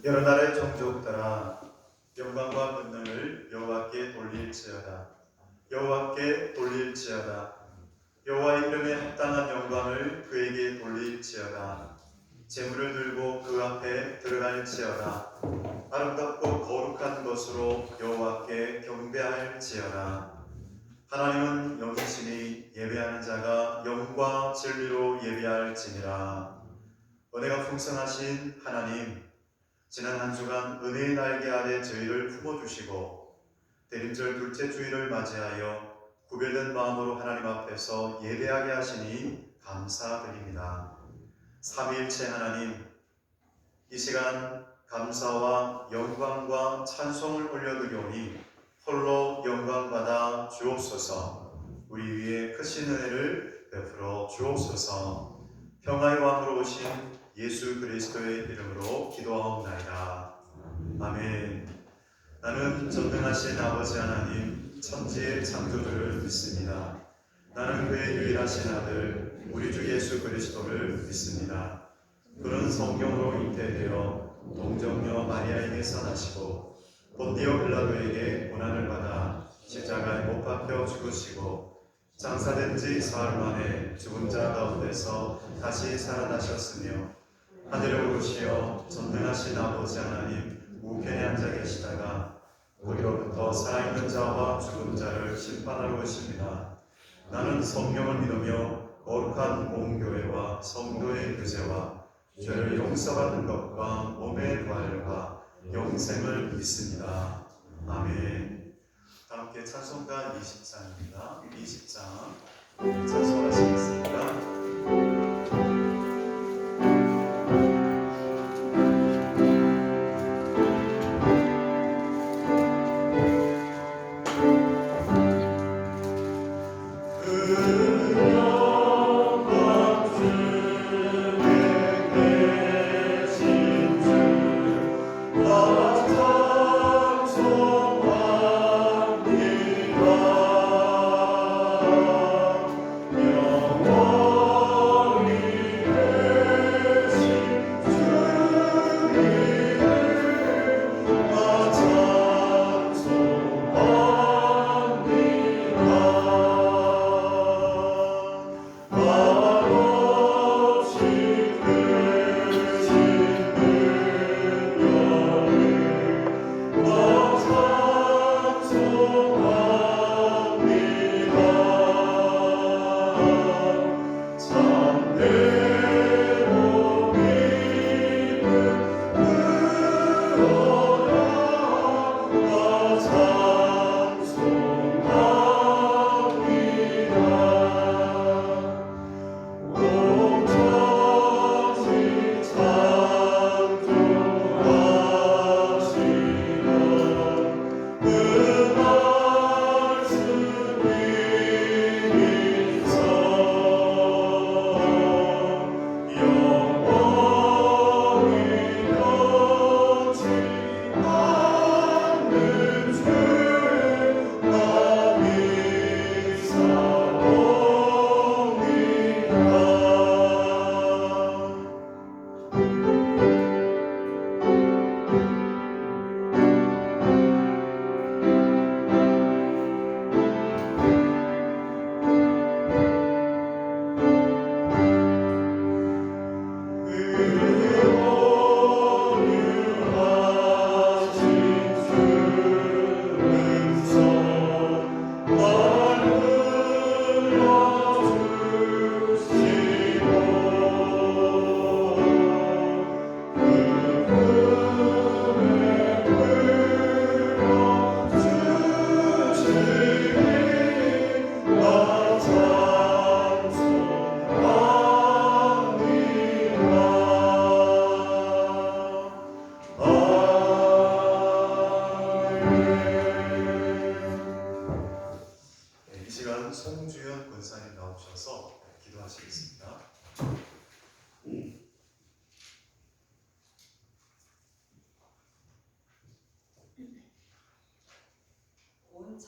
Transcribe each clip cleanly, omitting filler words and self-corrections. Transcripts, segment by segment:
여러 나라의 종족들아 영광과 권능을 여호와께 돌릴지어다. 여호와께 돌릴지어다. 여호와의 이름에 합당한 영광을 그에게 돌릴지어다. 제물을 들고 그 앞에 들어갈지어다. 아름답고 거룩한 것으로 여호와께 경배할지어다. 하나님은 영이시니 예배하는 자가 영과 진리로 예배할지니라. 은혜가 풍성하신 하나님, 지난 한 주간 은혜의 날개 아래 저희를 품어주시고 대림절 둘째 주일을 맞이하여 구별된 마음으로 하나님 앞에서 예배하게 하시니 감사드립니다. 삼위일체 하나님, 이 시간 감사와 영광과 찬송을 올려드리오니 홀로 영광받아 주옵소서. 우리 위에 크신 은혜를 베풀어 주옵소서. 평화의 왕으로 오신 예수 그리스도의 이름으로 기도하옵나이다. 아멘. 나는 전능하신 아버지 하나님 천지의 창조주를 믿습니다. 나는 그의 유일하신 아들 우리 주 예수 그리스도를 믿습니다. 그는 성령으로 잉태되어 동정녀 마리아에게서 나시고 본디오 빌라도에게 고난을 받아 십자가에 못 박혀 죽으시고 장사된 지 사흘 만에 죽은 자 가운데서 다시 살아나셨으며 하늘에 오르시어 전능하신 아버지 하나님 우편에 앉아 계시다가 거기로부터 살아있는 자와 죽은 자를 심판하러 오십니다. 나는 성령을 믿으며 거룩한 공교회와 성도의 교제와 죄를 용서받는 것과 몸의 부활과 영생을 믿습니다. 아멘. 함께 찬송가 20장입니다. 20장 찬송하시겠습니다. 영원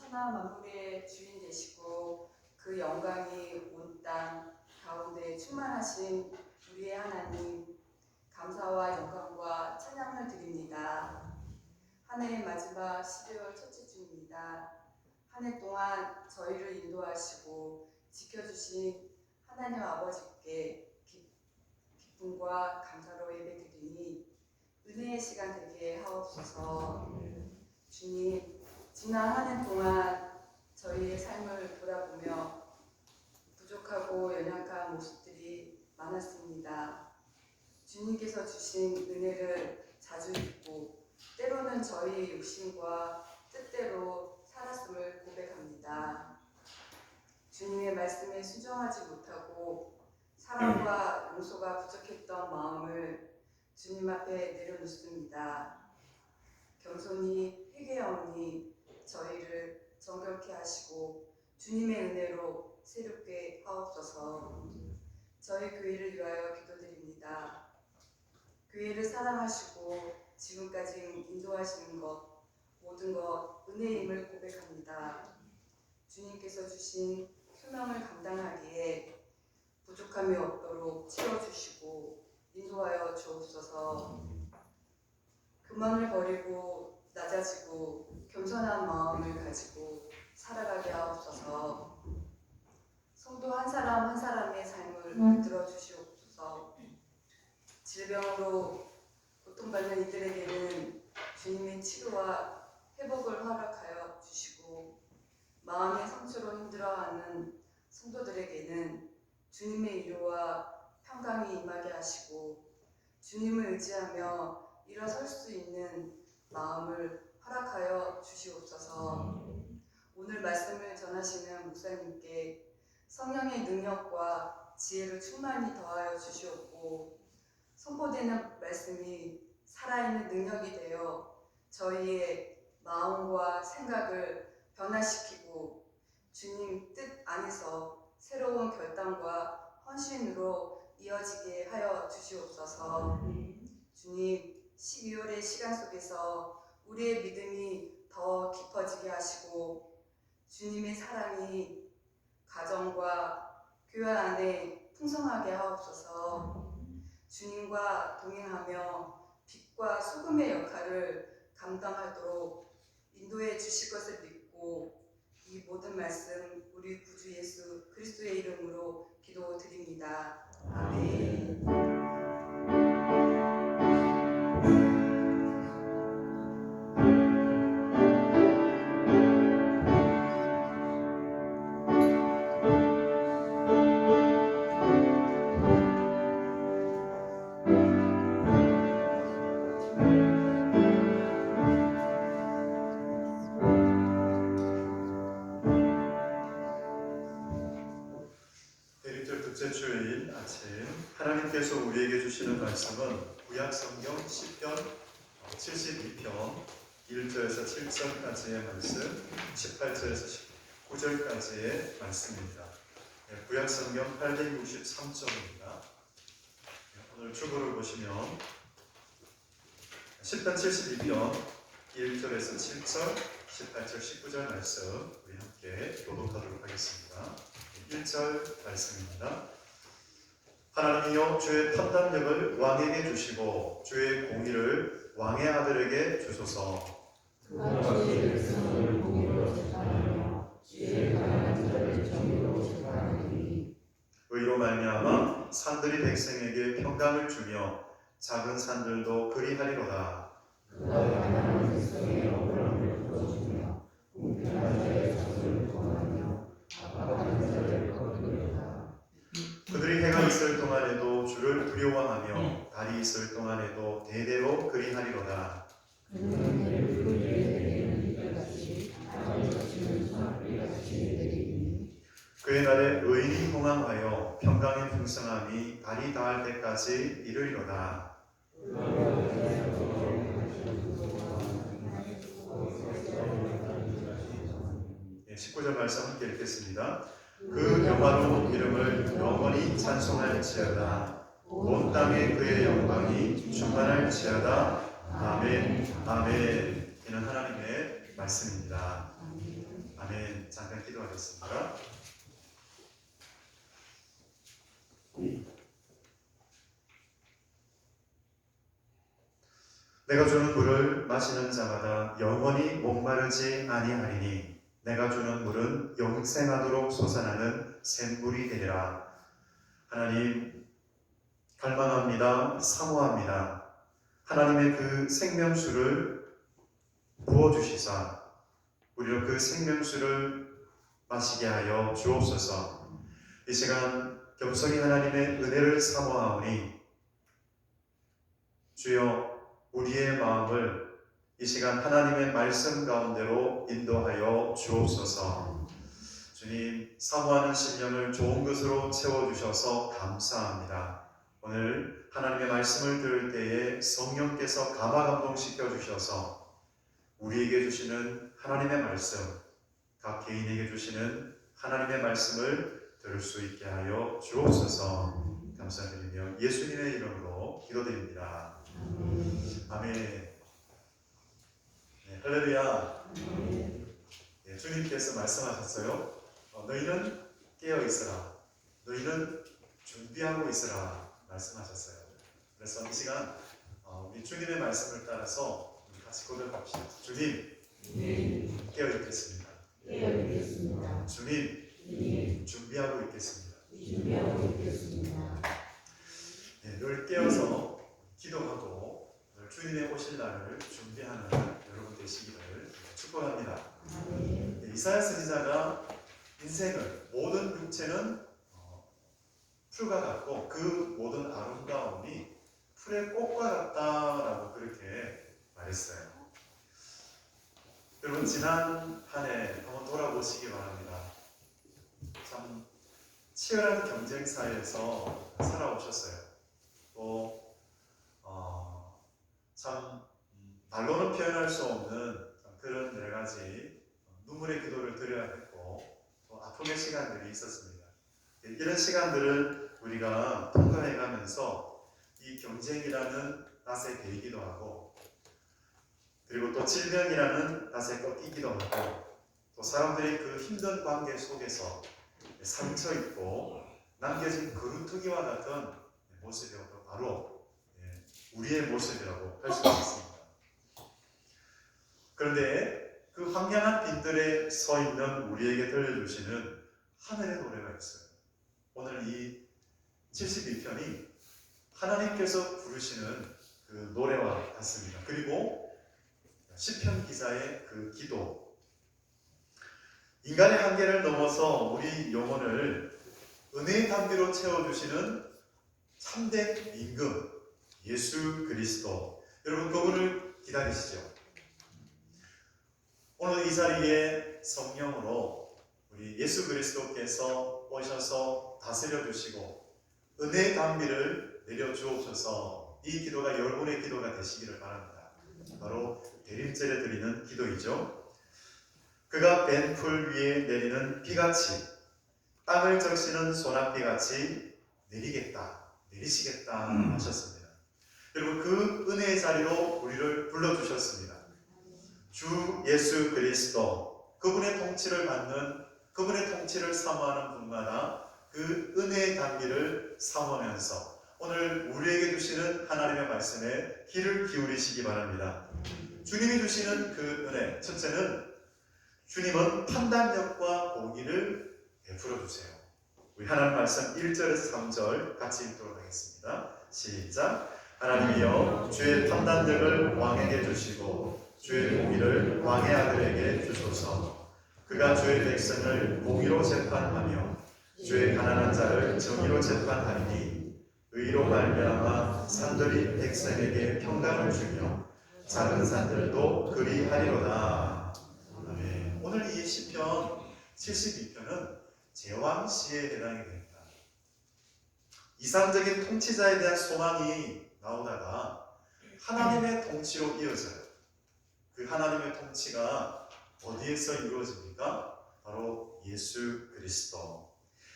천하 만물의 주인 되시고 그 영광이 온 땅 가운데 충만하신 우리의 하나님, 감사와 영광과 찬양을 드립니다. 한 해의 마지막 12월 첫째 주입니다. 한 해 동안 저희를 인도하시고 지켜주신 하나님 아버지께 기쁨과 감사로 예배드리니 은혜의 시간 되게 하옵소서. 주님, 지난 한 해 동안 저희의 삶을 돌아보며 부족하고 연약한 모습들이 많았습니다. 주님께서 주신 은혜를 자주 잊고 때로는 저희 욕심과 뜻대로 살았음을 고백합니다. 주님의 말씀에 순종하지 못하고 사랑과 용서가 부족했던 마음을 주님 앞에 내려놓습니다. 겸손히 회개하오니 저희를 정결케 하시고 주님의 은혜로 새롭게 하옵소서. 저희 교회를 위하여 기도드립니다. 교회를 사랑하시고 지금까지 인도하시는 것, 모든 것 은혜임을 고백합니다. 주님께서 주신 소명을 감당하기에 부족함이 없도록 채워주시고 인도하여 주옵소서. 교만을 버리고 낮아지고 겸손한 마음을 가지고 살아가게 하옵소서. 성도 한 사람 한 사람의 삶을 만들어 주시옵소서. 질병으로 고통받는 이들에게는 주님의 치료와 회복을 허락하여 주시고, 마음의 상처로 힘들어하는 성도들에게는 주님의 위로와 평강이 임하게 하시고, 주님을 의지하며 일어설 수 있는 마음을 허락하여 주시옵소서. 오늘 말씀을 전하시는 목사님께 성령의 능력과 지혜를 충만히 더하여 주시옵고, 선포되는 말씀이 살아있는 능력이 되어 저희의 마음과 생각을 변화시키고 주님 뜻 안에서 새로운 결단과 헌신으로 이어지게 하여 주시옵소서. 주님, 12월의 시간 속에서 우리의 믿음이 더 깊어지게 하시고 주님의 사랑이 가정과 교회 안에 풍성하게 하옵소서. 주님과 동행하며 빛과 소금의 역할을 감당하도록 인도해 주실 것을 믿고 이 모든 말씀 우리 구주 예수 그리스도의 이름으로 기도드립니다. 아멘. 둘째 주일 아침 하나님께서 우리에게 주시는 말씀은 구약성경 시편 72편 1절에서 7절까지의 말씀, 18절에서 19절까지의 말씀입니다. 구약성경 863쪽입니다. 오늘 주보를 보시면 시편 72편 1절에서 7절, 18절, 19절 말씀 우리 함께 교독하도록 하겠습니다. 1절 말씀입니다. 하나님이여 주의 판단력을 왕에게 주시고 주의 공의를 왕의 아들에게 주소서. 그가 주의 백성을 공의로 재판하며 지혜를 가난한 자를 정의로 재판하리니 의로 말미암아 산들이 백성에게 평강을 주며 작은 산들도 그리하리로다. 그가 가난한 백성의 억울함을 풀어주며 공평한 자의 자손을 구원하며 압박하는 자를 거두리로다. 그들이 해가 있을 동안에도 주를 두려워하며 달이 있을 동안에도 대대로 그리하리로다. 그는 해를 그리에 내리는 이같이 땅을 거치는 소나기같이 내리니 그의 날에 의인이 호망하여 평강의 풍성함이 달이 닿을 때까지 이르리로다. 19절 말씀 함께 읽겠습니다. 그 영화로운 이름을 영원히 찬송할지어다. 온 땅에 그의 영광이 충만할지어다. 아멘. 아멘. 이는 하나님의 말씀입니다. 아멘. 아멘. 잠깐 기도하겠습니다. 내가 주는 물을 마시는 자마다 영원히 목마르지 아니하리니 내가 주는 물은 영생하도록 솟아나는 샘물이 되리라. 하나님, 갈망합니다. 사모합니다. 하나님의 그 생명수를 부어주시사 우리로 그 생명수를 마시게 하여 주옵소서. 이 시간 겸손히 하나님의 은혜를 사모하오니 주여 우리의 마음을 이 시간 하나님의 말씀 가운데로 인도하여 주옵소서. 주님, 사모하는 심령을 좋은 것으로 채워주셔서 감사합니다. 오늘 하나님의 말씀을 들을 때에 성령께서 감화 감동시켜 주셔서 우리에게 주시는 하나님의 말씀, 각 개인에게 주시는 하나님의 말씀을 들을 수 있게 하여 주옵소서. 감사드리며 예수님의 이름으로 기도드립니다. 아멘. 네, 할렐루야. 네, 주님께서 말씀하셨어요. 너희는 깨어 있으라. 너희는 준비하고 있으라 말씀하셨어요. 그래서 이 시간 우리 주님의 말씀을 따라서 우리 같이 고백합시다. 주님, 깨어 있겠습니다. 주님, 준비하고 있겠습니다. 네, 늘 깨어서 기도하고 늘 주님의 오실 날을 준비하는 여러분 되시기를 축복합니다. 네, 이사야 선지자가 인생을 모든 육체는 풀과 같고 그 모든 아름다움이 풀의 꽃과 같다라고 그렇게 말했어요. 여러분 지난 한 해 한번 돌아보시기 바랍니다. 참 치열한 경쟁 사회에서 살아오셨어요. 또 참 말로는 표현할 수 없는 그런 여러 가지 눈물의 기도를 드려야 했고 또 아픔의 시간들이 있었습니다. 이런 시간들을 우리가 통과해가면서 이 경쟁이라는 낫에 베이기도 하고 그리고 또 질병이라는 낫에 꺾이기도 하고 또 사람들이 그 힘든 관계 속에서 상처 입고 남겨진 그루터기와 같은 모습이 바로 우리의 모습이라고 할 수 있습니다. 그런데 그 황량한 빈들에 서 있는 우리에게 들려주시는 하늘의 노래가 있어요. 오늘 이 72편이 하나님께서 부르시는 그 노래와 같습니다. 그리고 시편 기자의 그 기도, 인간의 한계를 넘어서 우리 영혼을 은혜의 담비로 채워주시는 참된 임금 예수 그리스도, 여러분 그분을 기다리시죠. 오늘 이 자리에 성령으로 우리 예수 그리스도께서 오셔서 다스려 주시고 은혜의 담비를 내려 주옵소서. 이 기도가 여러분의 기도가 되시기를 바랍니다. 바로 대림절에 드리는 기도이죠. 그가 벤 풀 위에 내리는 비같이 땅을 적시는 소낙비같이 내리시겠다 하셨습니다. 여러분 그 은혜의 자리로 우리를 불러주셨습니다. 주 예수 그리스도, 그분의 통치를 받는, 그분의 통치를 사모하는 분마다 그 은혜의 담비를 사모하면서 오늘 우리에게 주시는 하나님의 말씀에 귀를 기울이시기 바랍니다. 주님이 주시는 그 은혜, 첫째는 주님은 판단력과 공의를 베풀어 주세요. 우리 하나님 말씀 1절에서 3절 같이 읽도록 하겠습니다. 시작. 하나님이여 주의 판단력을 왕에게 주시고 주의 공의를 왕의 아들에게 주소서. 그가 주의 백성을 공의로 재판하며 주의 가난한 자를 정의로 재판하리니 의로 말미암아 산들이 백성에게 평강을 주며 작은 산들도 그리하리로다. 아멘. 오늘 이 시편 72편은 제왕시에 해당이 됩니다. 이상적인 통치자에 대한 소망이 나오다가 하나님의 통치로 이어져요. 그 하나님의 통치가 어디에서 이루어집니까? 바로 예수 그리스도.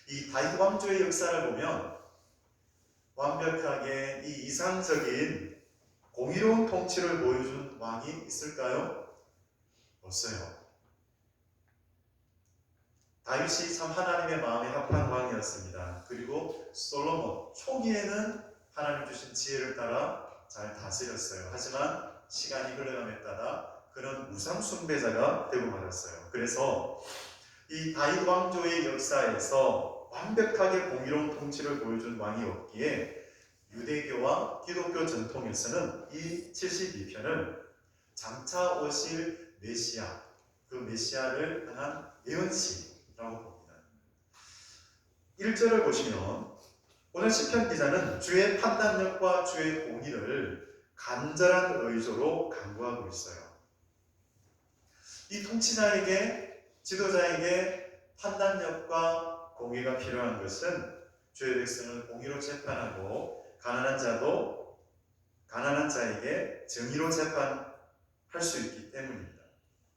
이 다윗 왕조의 역사를 보면 완벽하게 이 이상적인 공의로운 통치를 보여준 왕이 있을까요? 없어요. 다윗이 참 하나님의 마음에 합한 왕이었습니다. 그리고 솔로몬 초기에는 하나님 주신 지혜를 따라 잘 다스렸어요. 하지만 시간이 흘러감에 따라 그는 우상 숭배자가 되고 말았어요. 그래서 이 다윗 왕조의 역사에서 완벽하게 공의로운 통치를 보여준 왕이 없기에 유대교와 기독교 전통에서는 이 72편을 장차 오실 메시아, 그 메시아를 향한 예언시라고 봅니다. 1절을 보시면 오늘 시편 기자는 주의 판단력과 주의 공의를 간절한 의조로 강구하고 있어요. 이 통치자에게, 지도자에게 판단력과 공의가 필요한 것은 주의 백성을 공의로 재판하고 가난한 자에게 정의로 재판할 수 있기 때문입니다.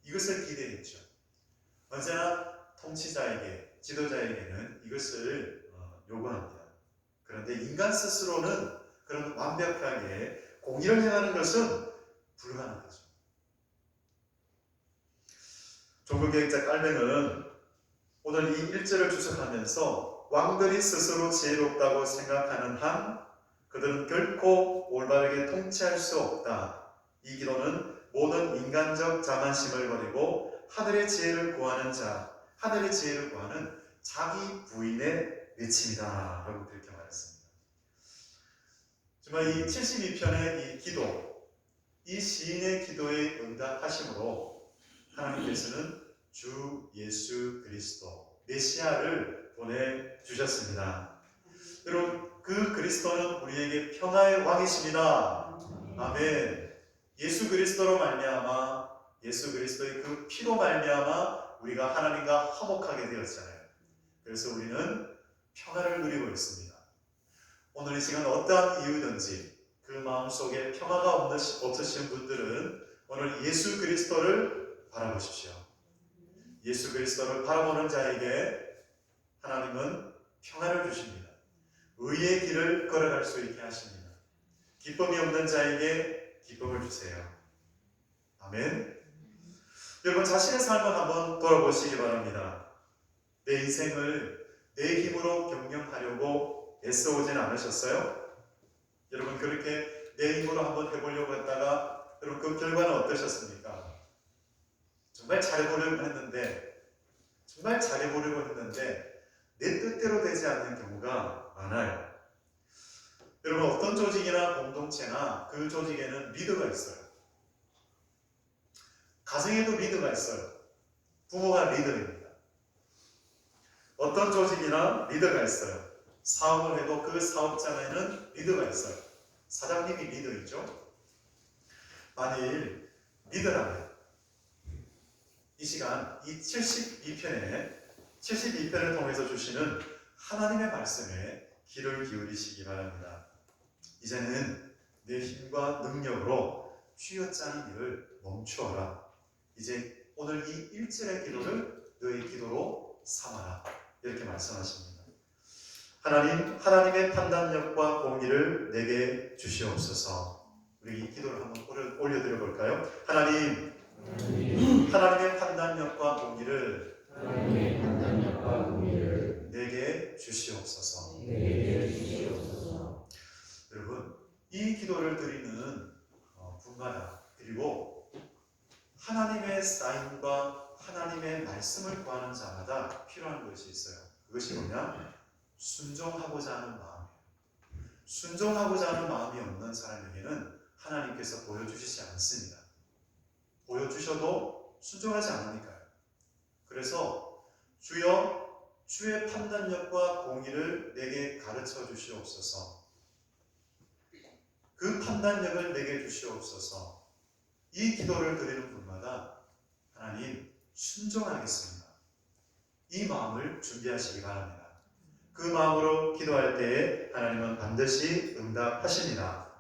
이것을 기대했죠. 언제나 통치자에게, 지도자에게는 이것을 요구합니다. 그런데 인간 스스로는 그런 완벽하게 공의를 행하는 것은 불가능하죠. 종교개혁자 깔뱅은 오늘 이 1절을 주석하면서 왕들이 스스로 지혜롭다고 생각하는 한 그들은 결코 올바르게 통치할 수 없다. 이 기도는 모든 인간적 자만심을 버리고 하늘의 지혜를 구하는 자기 부인의 외침이다 라고 그렇게 말했습니다. 정말 이 72편의 이 기도, 이 시인의 기도에 응답하심으로 하나님께서는 주 예수 그리스도 메시아를 보내주셨습니다. 여러분, 그 그리스도는 우리에게 평화의 왕이십니다. 아멘. 예수 그리스도로 말미암아, 예수 그리스도의 그 피로 말미암아 우리가 하나님과 화목하게 되었잖아요. 그래서 우리는 평화를 누리고 있습니다. 오늘 이 시간 어떠한 이유든지 그 마음속에 평화가 없으신 분들은 오늘 예수 그리스도를 바라보십시오. 예수 그리스도를 바라보는 자에게 하나님은 평화를 주십니다. 의의 길을 걸어갈 수 있게 하십니다. 기쁨이 없는 자에게 기쁨을 주세요. 아멘. 여러분, 자신의 삶을 한번 돌아보시기 바랍니다. 내 인생을 내 힘으로 경영하려고 애써오진 않으셨어요? 여러분, 그렇게 내 힘으로 한번 해보려고 했다가 여러분 그 결과는 어떠셨습니까? 정말 잘해보려고 했는데 내 뜻대로 되지 않는 경우가 많아요. 여러분, 어떤 조직이나 공동체나 그 조직에는 리더가 있어요. 가정에도 리더가 있어요. 부모가 리더입니다. 어떤 조직이나 리더가 있어요. 사업을 해도 그 사업장에는 리더가 있어요. 사장님이 리더이죠. 만일 리더라면 이 시간 이 72편을 통해서 주시는 하나님의 말씀에 귀를 기울이시기 바랍니다. 이제는 내 힘과 능력으로 쥐어짜는 일을 멈추어라. 이제 오늘 이 1절의 기도를 너의 기도로 삼아라. 이렇게 말씀하십니다. 하나님의 판단력과 공의를 내게 주시옵소서. 우리 이 기도를 한번 올려드려 볼까요? 하나님의 판단력과 공의를 내게 주시옵소서. 여러분, 이 기도를 드리는 분마다, 그리고 하나님의 사인과 하나님의 말씀을 구하는 자마다 필요한 것이 있어요. 그것이 뭐냐? 순종하고자 하는 마음이에요. 순종하고자 하는 마음이 없는 사람에게는 하나님께서 보여주시지 않습니다. 보여주셔도 순종하지 않으니까요. 그래서 주여, 주의 판단력과 공의를 내게 가르쳐 주시옵소서. 그 판단력을 내게 주시옵소서. 이 기도를 드리는 분마다 하나님 순종하겠습니다. 이 마음을 준비하시기 바랍니다. 그 마음으로 기도할 때에 하나님은 반드시 응답하십니다.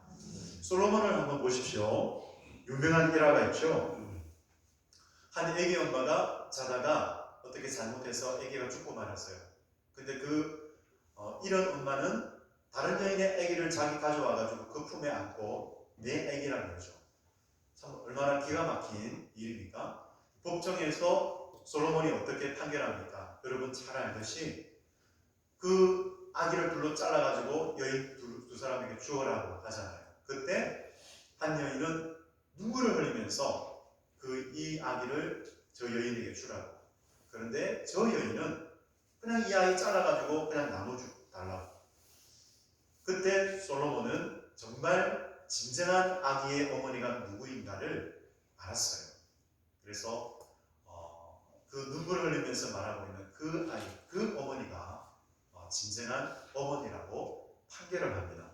솔로몬을 한번 보십시오. 유명한 일화가 있죠. 한 아기 엄마가 자다가 어떻게 잘못해서 아기가 죽고 말았어요. 근데 이런 엄마는 다른 여인의 아기를 자기 가져와가지고 그 품에 안고 내 아기라는 거죠. 참 얼마나 기가 막힌 일입니까? 법정에서 솔로몬이 어떻게 판결합니까? 여러분 잘 알듯이 그 아기를 둘로 잘라가지고 여인 두 사람에게 주어라고 하잖아요. 그때 한 여인은 눈물을 흘리면서 이 아기를 저 여인에게 주라고. 그런데 저 여인은 그냥 이 아이 잘라가지고 그냥 나눠 달라고. 그때 솔로몬은 정말 진정한 아기의 어머니가 누구인가를 알았어요. 그래서 그 눈물을 흘리면서 말하고 있는 그 아이, 그 어머니가 진정한 어머니라고 판결을 합니다.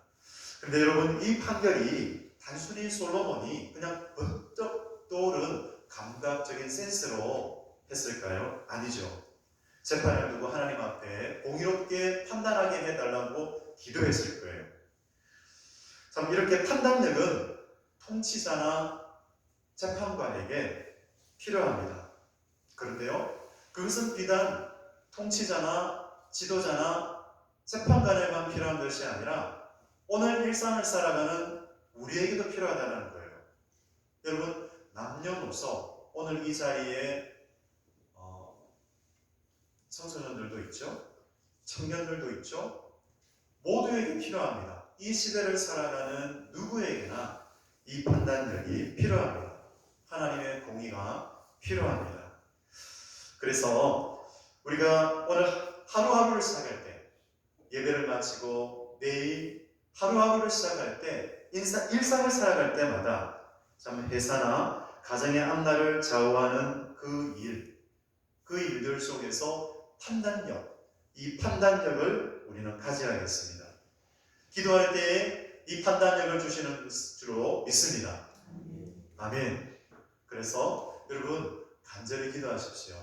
그런데 여러분, 이 판결이 단순히 솔로몬이 그냥 번쩍 떠오른 감각적인 센스로 했을까요? 아니죠. 재판을 두고 하나님 앞에 공의롭게 판단하게 해달라고 기도했을 거예요. 참 이렇게 판단력은 통치자나 재판관에게 필요합니다. 그런데요, 그것은 비단 통치자나 지도자나 재판관에만 필요한 것이 아니라 오늘 일상을 살아가는 우리에게도 필요하다는 거예요. 여러분, 남녀노소 오늘 이 자리에 청소년들도 있죠, 청년들도 있죠. 모두에게 필요합니다. 이 시대를 살아가는 누구에게나 이 판단력이 필요합니다. 하나님의 공의가 필요합니다. 그래서 우리가 오늘 하루하루를 시작할 때, 예배를 마치고 내일 하루하루를 시작할 때, 일상을 살아갈 때마다 참 회사나 가정의 앞날을 좌우하는 그 일들 속에서 이 판단력을 우리는 가져야겠습니다. 기도할 때에 이 판단력을 주시는 줄로 믿습니다. 아멘. 그래서 여러분 간절히 기도하십시오.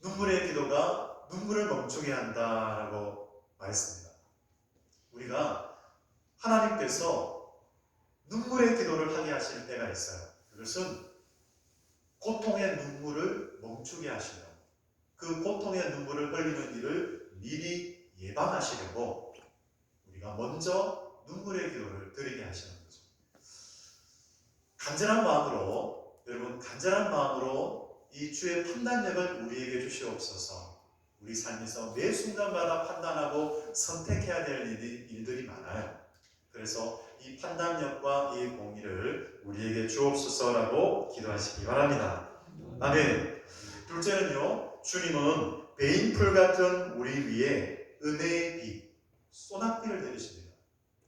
눈물의 기도가 눈물을 멈추게 한다라고 말했습니다. 우리가 하나님께서 눈물의 기도를 하게 하실 때가 있어요. 그것은 고통의 눈물을 멈추게 하시려고, 그 고통의 눈물을 흘리는 일을 미리 예방하시려고 우리가 먼저 눈물의 기도를 드리게 하시는 거죠. 간절한 마음으로 이 주의 판단력을 우리에게 주시옵소서. 우리 삶에서 매 순간마다 판단하고 선택해야 될 일들이 많아요. 그래서 이 판단력과 이 공의를 우리에게 주옵소서라고 기도하시기 바랍니다. 아멘. 둘째는요, 주님은 베인풀 같은 우리 위에 은혜의 비, 소낙비를 내리십니다.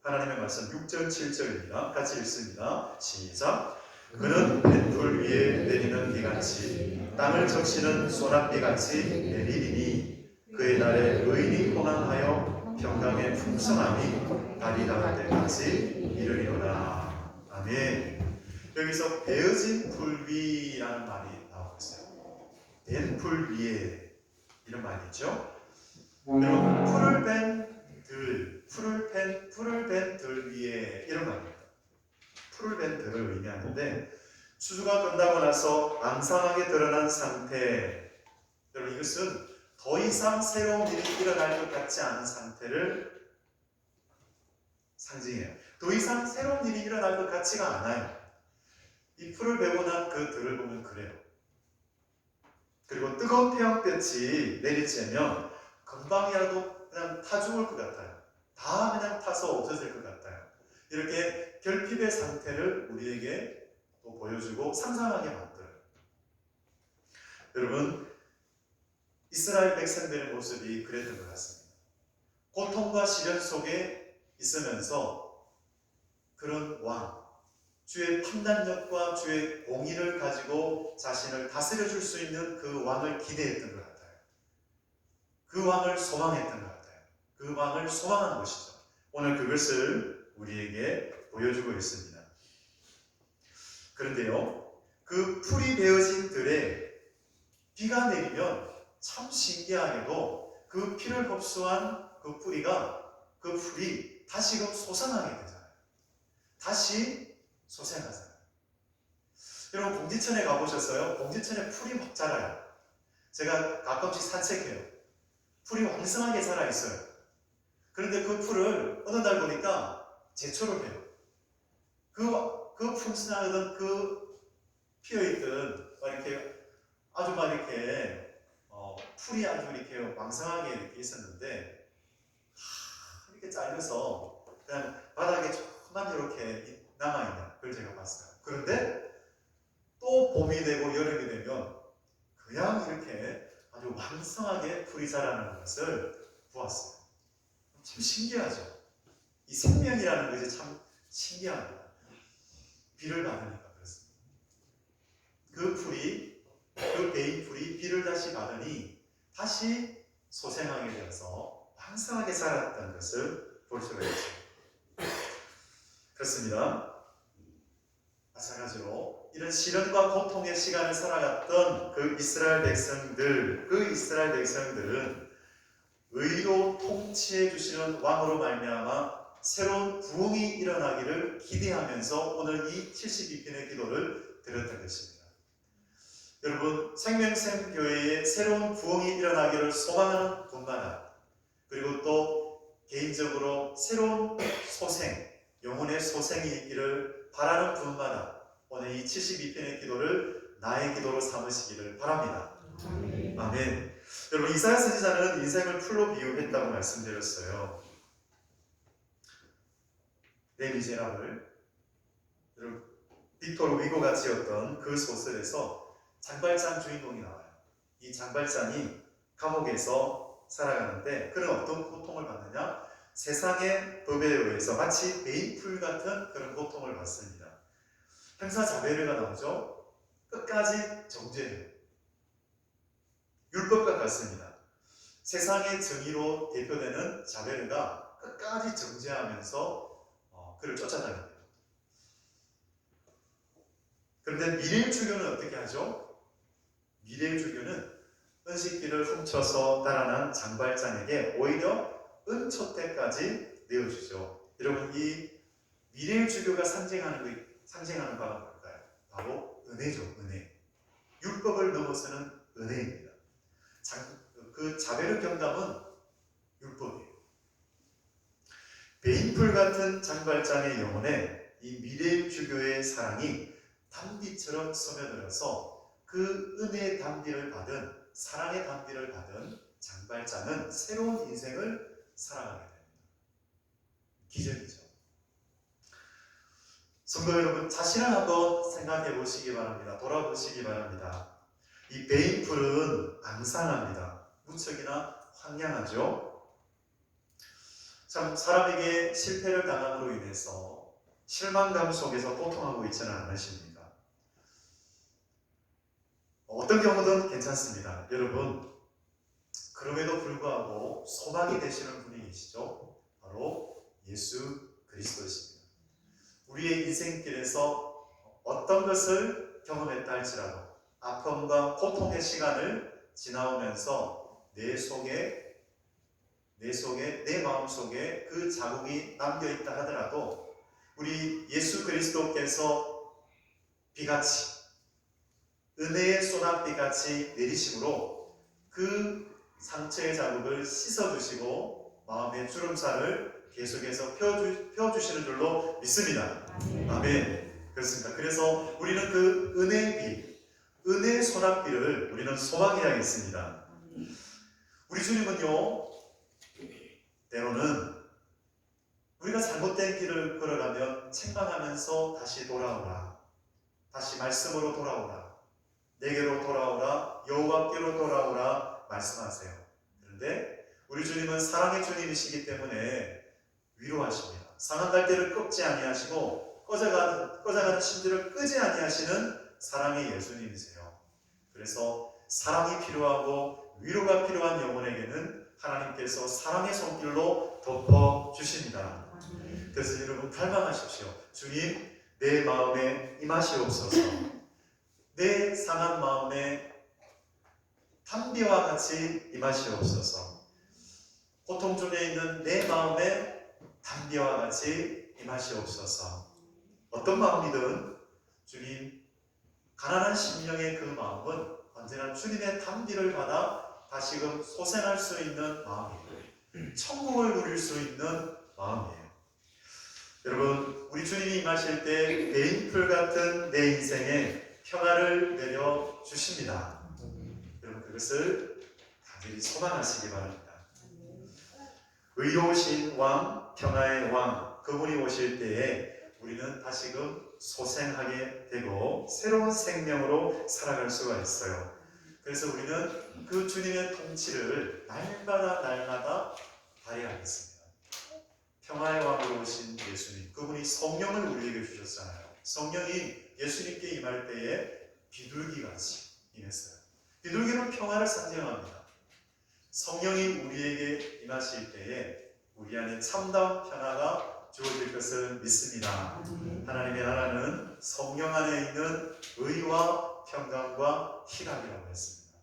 하나님의 말씀 6절 7절입니다. 같이 읽습니다. 시작. 그는 벤풀 위에 내리는 비같이 땅을 적시는 소낙비같이 내리리니 그의 날에 의인이 호강하여 평강의 풍성함이 발이 닿을 때까지 이르리로다. 아멘. 여기서 베어진 풀 위라는 말이 나오고 있어요. 벤풀 위에, 이런 말이 있죠. 여러분, 풀을 벤 들 위에, 이런 말입니다. 풀을 벤 들을 의미하는데, 추수가 끝나고 나서 앙상하게 드러난 상태, 여러분 이것은 더 이상 새로운 일이 일어날 것 같지 않은 상태를 상징해요. 더 이상 새로운 일이 일어날 것 같지가 않아요. 이 풀을 베고 난 그 들을 보면 그래요. 그리고 뜨거운 태양볕이 내리쬐면 금방이라도 그냥 타 죽을 것 같아요. 다 그냥 타서 없어질 것 같아요. 이렇게 결핍의 상태를 우리에게 또 보여주고 상상하게 만들어요. 여러분, 이스라엘 백성들의 모습이 그랬던 것 같습니다. 고통과 시련 속에 있으면서 그런 주의 판단력과 주의 공의를 가지고 자신을 다스려 줄 수 있는 그 왕을 기대했던 것 같아요. 그 왕을 소망했던 것 같아요. 그 왕을 소망한 것이죠. 오늘 그것을 우리에게 보여주고 있습니다. 그런데요, 그 풀이 베어진 들에 비가 내리면 참 신기하게도 그 피를 흡수한 그 풀이 다시금 솟아나게 되잖아요. 다시 솟아나잖아요. 여러분, 공지천에 가보셨어요? 공지천에 풀이 막 자라요. 제가 가끔씩 산책해요. 풀이 왕성하게 자라있어요. 그런데 그 풀을 어느 날 보니까 제초를 해요. 그 풍성하던 그 피어있던 막 이렇게 아주 막 이렇게 풀이 아주 이렇게 왕성하게 이렇게 있었는데 이렇게 잘려서 그냥 바닥에 조금만 이렇게 남아있는 그걸 제가 봤어요. 그런데 또 봄이 되고 여름이 되면 그냥 이렇게 아주 왕성하게 풀이 자라는 것을 보았어요. 참 신기하죠. 이 생명이라는 것이 참 신기합니다. 비를 받으니까 그렇습니다. 그 풀이, 그 베인 풀이 비를 다시 받으니 다시 소생하게 되어서 왕성하게 자랐던 것을 볼 수가 있죠. 그렇습니다. 마찬가지로 이런 시련과 고통의 시간을 살아갔던 그 이스라엘 백성들은 의로 통치해 주시는 왕으로 말미암아 새로운 부흥이 일어나기를 기대하면서 오늘 이 72편의 기도를 드렸던 것입니다. 여러분, 생명샘 교회에 새로운 부흥이 일어나기를 소망하는 분마다, 그리고 또 개인적으로 새로운 소생, 영혼의 소생이 있기를 바라는 분마다 오늘 이 72편의 기도를 나의 기도로 삼으시기를 바랍니다. 아멘. 여러분, 이사야 선지자는 인생을 풀로 비유했다고 말씀드렸어요. 네 미제라블, 여러분, 빅토르 위고가 지었던 그 소설에서 장발장 주인공이 나와요. 이 장발장이 감옥에서 살아가는데 그는 어떤 고통을 받느냐? 세상의 법에 의해서 마치 베이풀 같은 그런 고통을 받습니다. 형사자베르가 나오죠. 끝까지 정죄해요. 율법과 같습니다. 세상의 정의로 대표되는 자베르가 끝까지 정죄하면서 그를 쫓아다닙니다. 그런데 미래주교는 어떻게 하죠? 미래주교는 은식기를 훔쳐서 달아난 장발장에게 오히려 은초대까지 내어주죠. 여러분, 이 미래주교가 상징하는 바가 뭘까요? 바로 은혜죠. 은혜. 율법을 넘어서는 은혜입니다. 그 자베르 경감은 율법이에요. 베인풀 같은 장발장의 영혼에 이 미래주교의 사랑이 단비처럼 스며들어서 그 은혜의 단비를 받은, 사랑의 단비를 받은 장발장은 새로운 인생을 살아가게 됩니다. 기적이죠. 성도 여러분, 자신을 한번 생각해 보시기 바랍니다. 돌아보시기 바랍니다. 이 베인풀은 앙상합니다. 무척이나 황량하죠. 참, 사람에게 실패를 당함으로 인해서 실망감 속에서 고통하고 있지는 않으십니까? 어떤 경우든 괜찮습니다. 여러분, 그럼에도 불구하고 소망이 되시는 분이 계시죠? 바로 예수 그리스도이십니다. 우리의 인생길에서 어떤 것을 경험했다 할지라도 아픔과 고통의 시간을 지나오면서 내 마음속에 그 자국이 남겨있다 하더라도 우리 예수 그리스도께서 비같이, 은혜의 소낙비같이 내리심으로 그 상처의 자국을 씻어주시고 마음의 주름살을 계속해서 펴주시는 줄로 믿습니다. 아멘. 그렇습니다. 그래서 우리는 그 은혜의 비, 은혜의 소낙비를 우리는 소망해야겠습니다. 우리 주님은요, 때로는 우리가 잘못된 길을 걸어가면 책망하면서 다시 돌아오라, 다시 말씀으로 돌아오라, 내게로 돌아오라, 여호와께로 돌아오라 말씀하세요. 그런데 우리 주님은 사랑의 주님이시기 때문에 위로하십니다. 상한 갈대를 꺾지 아니하시고 꺼져가는 심지를 끄지 아니하시는 사랑의 예수님이세요. 그래서 사랑이 필요하고 위로가 필요한 영혼에게는 하나님께서 사랑의 손길로 덮어주십니다. 그래서 여러분, 갈망하십시오. 주님, 내 마음에 임하시옵소서. 내 상한 마음에 단비와 같이 임하시옵소서. 고통 중에 있는 내 마음에 단비와 같이 임하시옵소서. 어떤 마음이든 주님, 가난한 심령의 그 마음은 언제나 주님의 단비를 받아 다시금 소생할 수 있는 마음이에요. 천국을 누릴 수 있는 마음이에요. 여러분, 우리 주님이 임하실 때 베인풀 같은 내 인생에 평화를 내려 주십니다. 여러분 그것을 간절히 소망하시기 바랍니다. 의로우신 왕, 평화의 왕, 그분이 오실 때에 우리는 다시금 소생하게 되고 새로운 생명으로 살아갈 수가 있어요. 그래서 우리는 그 주님의 통치를 날마다 발휘하겠습니다. 평화의 왕으로 오신 예수님, 그분이 성령을 우리에게 주셨잖아요. 성령이 예수님께 임할 때에 비둘기같이 임했어요. 비둘기는 평화를 상징합니다. 성령이 우리에게 임하실 때에 우리 안에 참다운 평화가 주어질 것을 믿습니다. 하나님의 나라는 성령 안에 있는 의와 평강과 희락이라고 했습니다.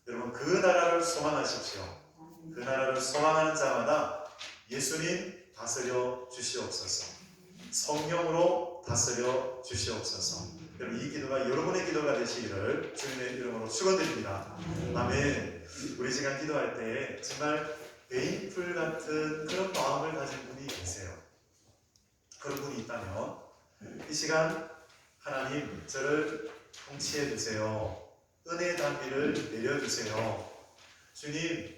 여러분 그 나라를 소망하십시오. 그 나라를 소망하는 자마다 예수님 다스려 주시옵소서. 성령으로 다스려 주시옵소서. 여러분 이 기도가 여러분의 기도가 되시기를 주님의 이름으로 축원드립니다. 아멘. 우리 시간 기도할 때 정말 베인풀 같은 그런 마음을 가진 분이 계세요. 그런 분이 있다면 이 시간 하나님 저를 통치해 주세요. 은혜의 단비를 내려주세요. 주님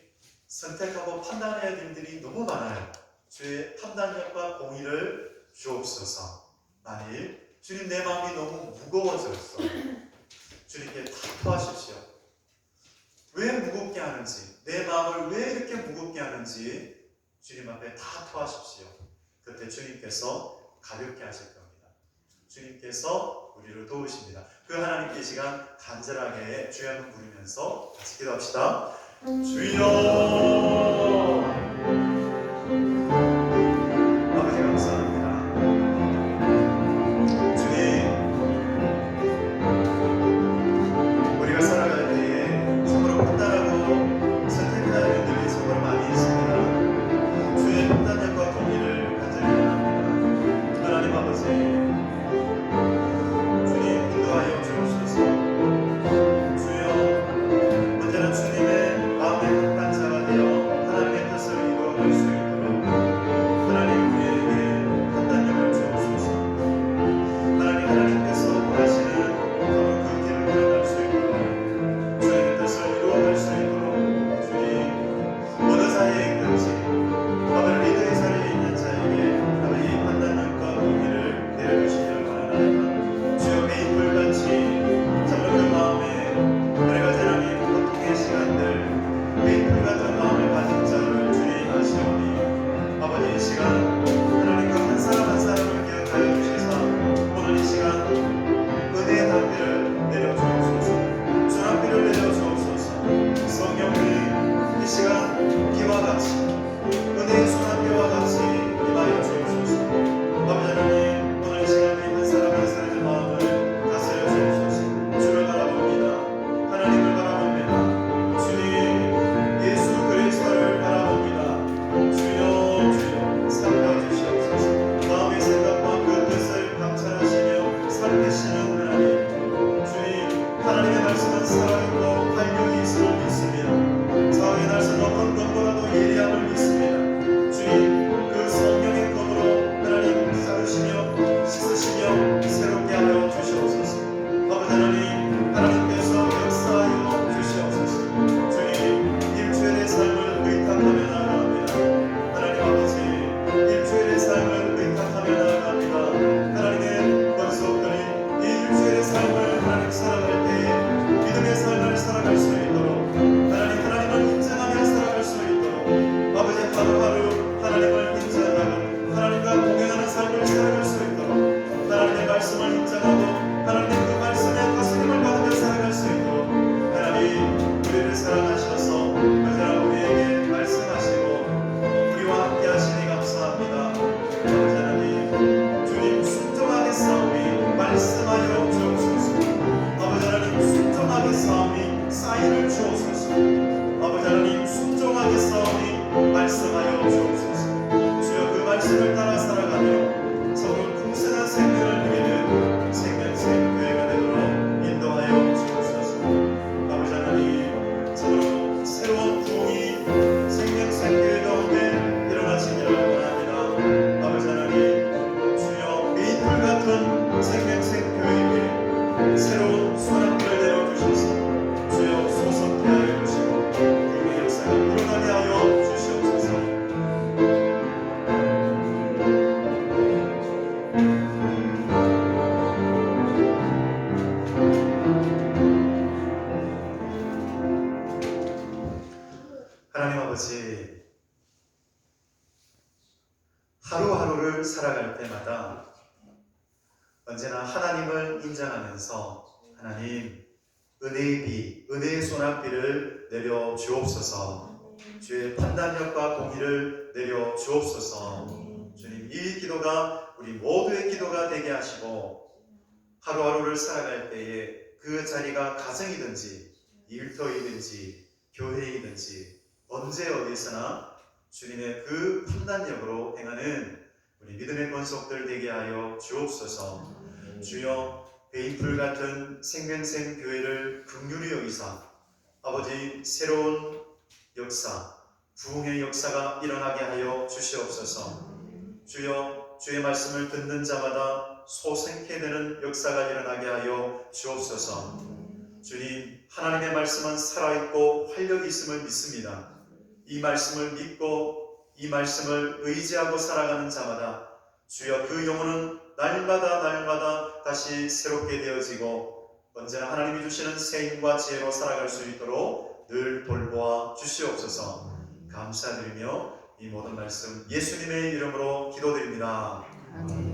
선택하고 판단해야 될 일들이 너무 많아요. 주의 판단력과 공의를 주옵소서. 만일 주님 내 마음이 너무 무거워졌어요. 주님께 다 토하십시오. 왜 무겁게 하는지, 내 마음을 왜 이렇게 무겁게 하는지 주님 앞에 다 토하십시오. 그때 주님께서 가볍게 하실 겁니다. 주님께서 우리를 도우십니다. 그 하나님께 이 시간 간절하게 주여 한번 부르면서 같이 기도합시다. 주여 아버지 감사합니다. 주님 우리가 살아갈 때에 참으로 판단하고 선택해야 할 일들이 참으로 많이 있습니다. 주의 판단력과 공의를 간절히 원합니다. 하나님 아버지 주님 인도하여 주옵소서. 주여 언제나 주님의 마음의 합반자가 되어 하나님의 뜻을 이루어갈 수 하루하루를 살아갈 때마다 언제나 하나님을 인정하면서 하나님 은혜의 비, 은혜의 소낙비를 내려 주옵소서. 주의 판단력과 공의를 내려 주옵소서. 주님, 이 기도가 우리 모두의 기도가 되게 하시고 하루하루를 살아갈 때에 그 자리가 가정이든지 일터이든지 교회이든지 언제 어디서나 주님의 그 판단력으로 행하는 우리 믿음의 권속들 되게 하여 주옵소서. 주여, 베이풀 같은 생명생 교회를 긍휼히 여기사 아버지 새로운 역사, 부흥의 역사가 일어나게 하여 주시옵소서. 주여, 주의 말씀을 듣는 자마다 소생케 되는 역사가 일어나게 하여 주옵소서. 주님, 하나님의 말씀은 살아있고 활력이 있음을 믿습니다. 이 말씀을 믿고 이 말씀을 의지하고 살아가는 자마다 주여 그 영혼은 날마다 다시 새롭게 되어지고 언제나 하나님이 주시는 새 힘과 지혜로 살아갈 수 있도록 늘 돌보아 주시옵소서. 감사드리며 이 모든 말씀 예수님의 이름으로 기도드립니다. 아멘.